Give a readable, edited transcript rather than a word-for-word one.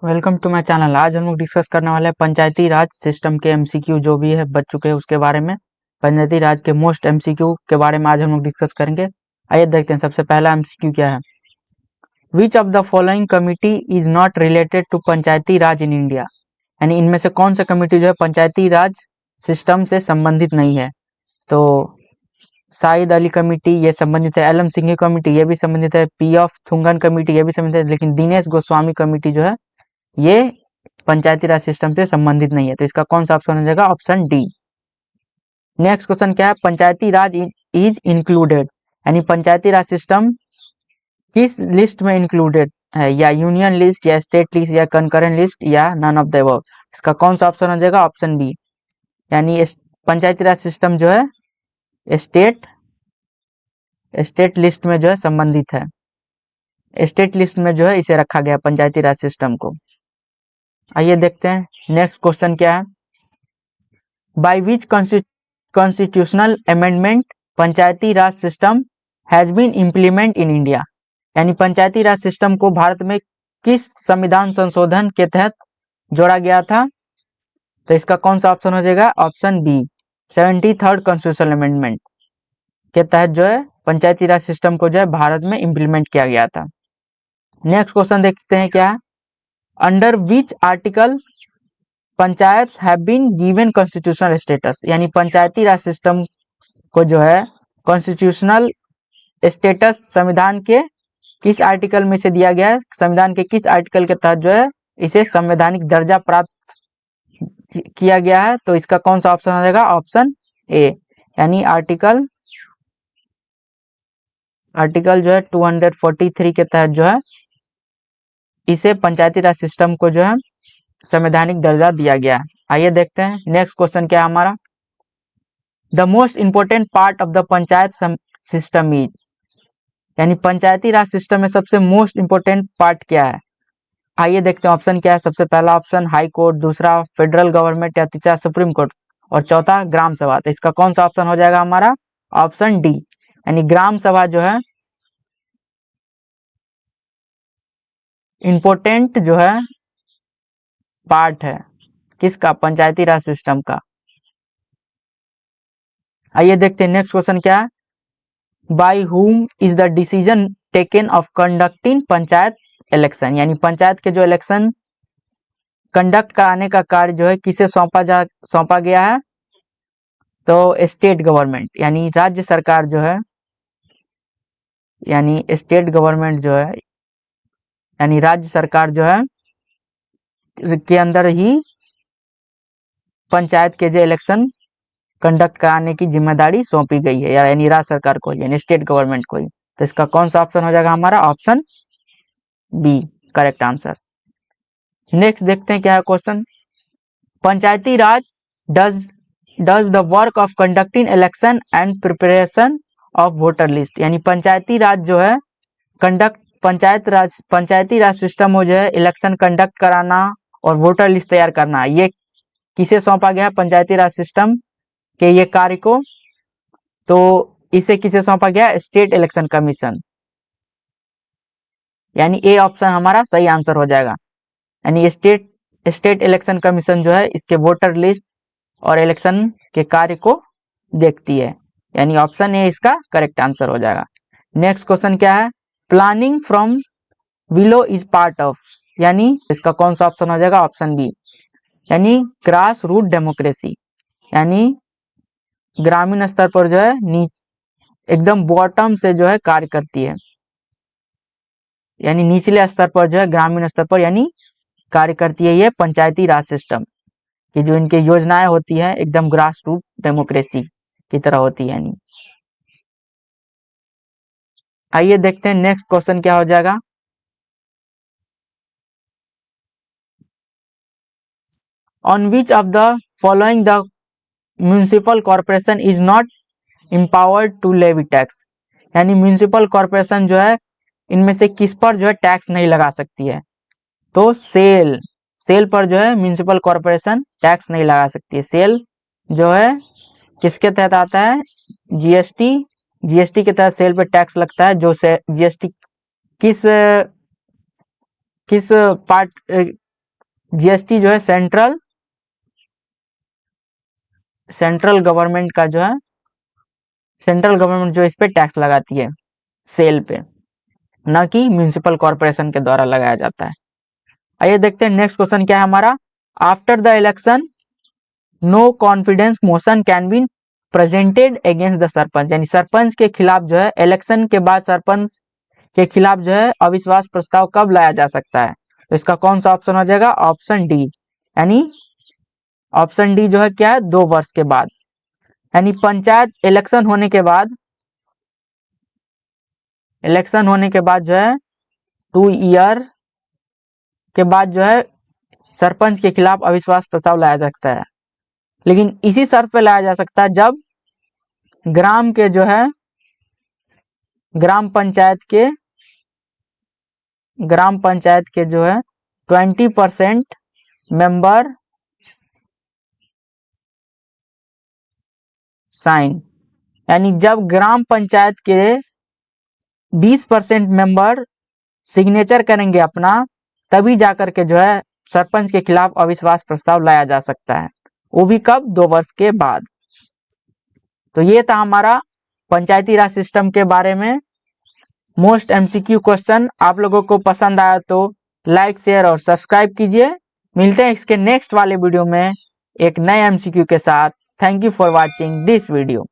Welcome to my channel. आज हम लोग डिस्कस करने वाले हैं पंचायती राज सिस्टम के एमसीक्यू जो भी है बच चुके हैं उसके बारे में। पंचायती राज के मोस्ट एमसीक्यू के बारे में आज हम लोग डिस्कस करेंगे। आइए देखते हैं सबसे पहला एमसीक्यू क्या है। Which of the following committee is not related to Panchayati Raj in India. यानी इनमें से कौन सा कमिटी जो है पंचायती राज सिस्टम से संबंधित नहीं है। तो शाहिद अली कमेटी ये संबंधित है, एलएम सिंघी कमेटी ये भी संबंधित है, पी ऑफ थुंगन कमेटी ये भी संबंधित है, लेकिन दिनेश गोस्वामी कमेटी जो है ये पंचायती राज सिस्टम से संबंधित नहीं है। तो इसका कौन सा ऑप्शन हो जाएगा? Option D. नेक्स्ट क्वेश्चन क्या है? पंचायती राज इज इंक्लूडेड, यानी पंचायती राज सिस्टम किस लिस्ट में इंक्लूडेड है? या यूनियन लिस्ट, या स्टेट लिस्ट, या कंकरेंट लिस्ट, या नन ऑफ द अबव। इसका कौन सा ऑप्शन हो जाएगा? Option B. यानी पंचायती राज सिस्टम जो है स्टेट लिस्ट में जो है संबंधित है। स्टेट लिस्ट में जो है इसे रखा गया पंचायती राज सिस्टम को। आइए देखते हैं नेक्स्ट क्वेश्चन क्या है। By which constitutional amendment Panchayati Raj system has been implement in India. यानी पंचायती राज सिस्टम को भारत में किस संविधान संशोधन के तहत जोड़ा गया था? तो इसका कौन सा ऑप्शन हो जाएगा? Option B, 73rd constitutional amendment के तहत जो है पंचायती राज सिस्टम को जो है भारत में इम्प्लीमेंट किया गया था। नेक्स्ट क्वेश्चन देखते हैं क्या है। Under which article panchayat have been given constitutional status. यानी पंचायती राज सिस्टम को जो है कॉन्स्टिट्यूशनल स्टेटस संविधान के किस आर्टिकल में से दिया गया है? संविधान के किस आर्टिकल के तहत जो है इसे संवैधानिक दर्जा प्राप्त किया गया है? तो इसका कौन सा ऑप्शन हो जाएगा? ऑप्शन ए, यानी आर्टिकल जो है 243 के तहत जो है इसे पंचायती राज सिस्टम को जो है संवैधानिक दर्जा दिया गया है। आइए देखते हैं नेक्स्ट क्वेश्चन क्या है हमारा। The most important part of the panchayat system is, यानी पंचायती राज सिस्टम में सबसे मोस्ट इंपोर्टेंट पार्ट क्या है? आइए देखते हैं ऑप्शन क्या है। सबसे पहला ऑप्शन हाई कोर्ट, दूसरा फेडरल गवर्नमेंट, या तीसरा सुप्रीम कोर्ट, और चौथा ग्राम सभा। तो इसका कौन सा ऑप्शन हो जाएगा हमारा? ऑप्शन डी, यानी ग्राम सभा जो है इंपोर्टेंट जो है पार्ट है किसका? पंचायती राज सिस्टम का। आइए देखते हैं नेक्स्ट क्वेश्चन क्या है। By whom is the decision taken of conducting panchayat election. यानी पंचायत के जो इलेक्शन कंडक्ट कराने का कार्य जो है किसे सौंपा गया है? तो स्टेट गवर्नमेंट, यानी राज्य सरकार जो है, यानी स्टेट गवर्नमेंट जो है, यानी राज्य सरकार जो है के अंदर ही पंचायत के जो इलेक्शन कंडक्ट कराने की जिम्मेदारी सौंपी गई है, यानी राज्य सरकार को, यानी स्टेट गवर्नमेंट को ही। तो इसका कौन सा ऑप्शन हो जाएगा हमारा? Option B, correct answer. Next देखते हैं क्या है question. Panchayati Raj does the work of conducting election and preparation of voter list. यानी पंचायती राज जो है पंचायती राज सिस्टम में जो है इलेक्शन कंडक्ट कराना और वोटर लिस्ट तैयार करना, ये किसे सौंपा गया? पंचायती राज सिस्टम के ये कार्य को। तो इसे किसे सौंपा गया? स्टेट इलेक्शन कमीशन, यानी ए ऑप्शन हमारा सही आंसर हो जाएगा। यानी स्टेट इलेक्शन कमीशन जो है इसके वोटर लिस्ट और इलेक्शन के कार्य को देखती है, यानी ऑप्शन ए इसका करेक्ट आंसर हो जाएगा। नेक्स्ट क्वेश्चन क्या है। Planning from willow is part of, यानी इसका कौन सा ऑप्शन हो जाएगा? ऑप्शन बी, यानी ग्रास रूट डेमोक्रेसी, यानी ग्रामीण स्तर पर जो है एकदम बॉटम से जो है कार्य करती है, यानी निचले स्तर पर जो है ग्रामीण स्तर पर यानी कार्य करती है ये पंचायती राज सिस्टम की। जो इनके योजनाएं होती है एकदम ग्रास रूट डेमोक्रेसी की तरह होती है। यानी आइए देखते हैं नेक्स्ट क्वेश्चन क्या हो जाएगा। On which of the following the municipal corporation is not empowered to levy tax. यानी म्यूनिसिपल कॉर्पोरेशन जो है इनमें से किस पर जो है टैक्स नहीं लगा सकती है? तो सेल पर जो है म्यूनिसिपल कॉर्पोरेशन टैक्स नहीं लगा सकती है। सेल जो है किसके तहत आता है? जीएसटी के तहत सेल पे टैक्स लगता है। जो से जीएसटी किस पार्ट जीएसटी जो है सेंट्रल गवर्नमेंट का जो है, सेंट्रल गवर्नमेंट जो इस पे टैक्स लगाती है सेल पे, न कि म्यूनिसिपल कॉर्पोरेशन के द्वारा लगाया जाता है। आइए देखते हैं नेक्स्ट क्वेश्चन क्या है हमारा। After the election no confidence motion can be presented against the sarpanch, यानी सरपंच के खिलाफ जो है, इलेक्शन के बाद सरपंच के खिलाफ जो है अविश्वास प्रस्ताव कब लाया जा सकता है? तो इसका कौन सा ऑप्शन हो जाएगा? ऑप्शन डी, यानी ऑप्शन डी जो है क्या है, 2 वर्ष के बाद, यानी पंचायत इलेक्शन होने के बाद, जो है 2 ईयर के बाद जो है सरपंच के खिलाफ अविश्वास प्रस्ताव लाया जा सकता है, लेकिन इसी शर्त पे लाया जा सकता है जब ग्राम के जो है, ग्राम पंचायत के जो है 20% मेंबर साइन, यानी जब ग्राम पंचायत के 20% मेंबर सिग्नेचर करेंगे अपना, तभी जाकर के जो है सरपंच के खिलाफ अविश्वास प्रस्ताव लाया जा सकता है, वो भी कब? 2 वर्ष के बाद। तो ये था हमारा पंचायती राज सिस्टम के बारे में मोस्ट एमसीक्यू क्वेश्चन। आप लोगों को पसंद आया तो लाइक, शेयर और सब्सक्राइब कीजिए। मिलते हैं इसके नेक्स्ट वाले वीडियो में एक नए एमसीक्यू के साथ। Thank you for watching this video.